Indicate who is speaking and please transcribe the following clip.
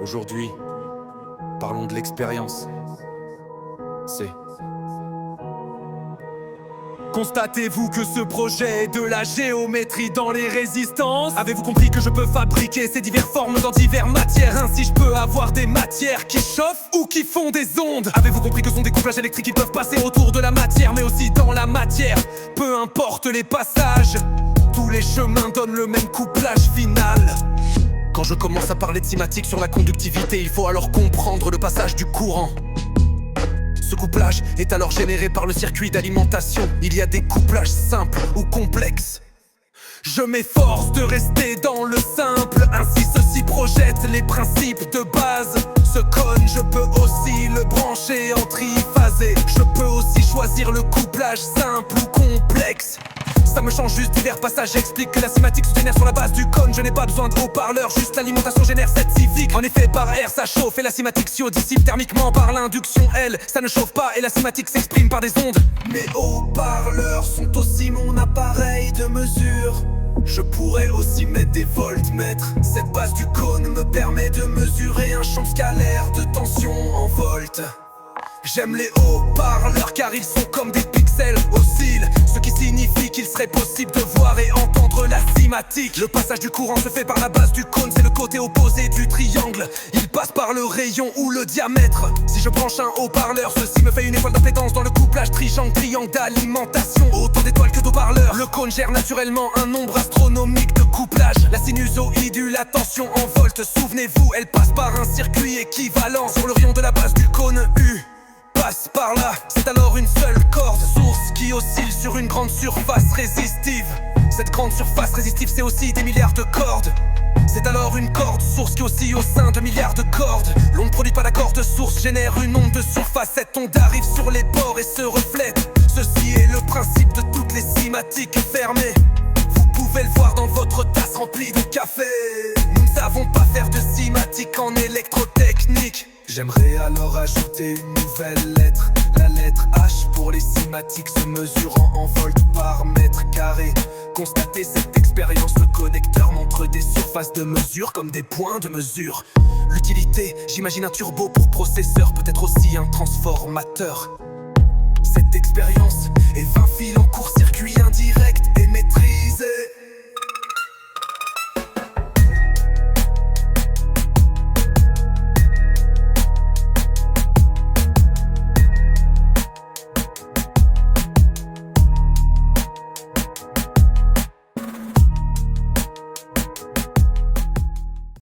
Speaker 1: Aujourd'hui, parlons de l'expérience. C'est... Constatez-vous que ce projet est de la géométrie dans les résistances? Avez-vous compris que je peux fabriquer ces diverses formes dans diverses matières? Ainsi je peux avoir des matières qui chauffent ou qui font des ondes. Avez-vous compris que ce sont des couplages électriques qui peuvent passer autour de la matière, mais aussi dans la matière? Peu importe les passages, tous les chemins donnent le même couplage final. Quand je commence à parler de cinématique sur la conductivité, il faut alors comprendre le passage du courant. Ce couplage est alors généré par le circuit d'alimentation. Il y a des couplages simples ou complexes. Je m'efforce de rester dans le simple, ainsi ceci projette les principes de base. Ce cône, je peux aussi le brancher en triphasé. Je peux aussi choisir le couplage simple ou complexe. Ça me change juste divers passages, j'explique que la cinématique se génère sur la base du cône. Je n'ai pas besoin de haut-parleur, juste l'alimentation génère cette civique. En effet, par air ça chauffe et la cinématique s'y dissipe thermiquement par l'induction. Elle, ça ne chauffe pas et la cinématique s'exprime par des ondes. Mes haut-parleurs sont aussi mon appareil de mesure. Je pourrais aussi mettre des voltmètres. Cette base du cône me permet de mesurer un champ scalaire de tension en volts. J'aime les haut-parleurs car ils sont comme des pixels oscillent, ce qui signifie qu'il serait possible de voir et entendre la cinématique. Le passage du courant se fait par la base du cône, c'est le côté opposé du triangle. Il passe par le rayon ou le diamètre. Si je branche un haut-parleur, ceci me fait une étoile d'impédance dans le couplage triangle d'alimentation. Autant d'étoiles que d'haut-parleurs. Le cône gère naturellement un nombre astronomique de couplages. La sinusoïde, la tension en volts, souvenez-vous, elle passe par un circuit équivalent sur le rayon de la base du cône U. Passe par là, c'est alors une seule corde source qui oscille sur une grande surface résistive. Cette grande surface résistive, c'est aussi des milliards de cordes. C'est alors une corde source qui oscille au sein de milliards de cordes. L'onde produite par la corde source génère une onde de surface. Cette onde arrive sur les bords et se reflète. Ceci est le principe de toutes les cinématiques fermées. Vous pouvez le voir dans votre tasse remplie de café. Nous ne savons pas faire de cinématique en électrotechnique. J'aimerais alors ajouter une nouvelle lettre, la lettre H pour les cinématiques se mesurant en volts par mètre carré. Constatez cette expérience, le connecteur montre des surfaces de mesure comme des points de mesure. L'utilité, j'imagine un turbo pour processeur, peut-être aussi un transformateur. Cette expérience est 20 fils en court-circuit indirect et maîtrise.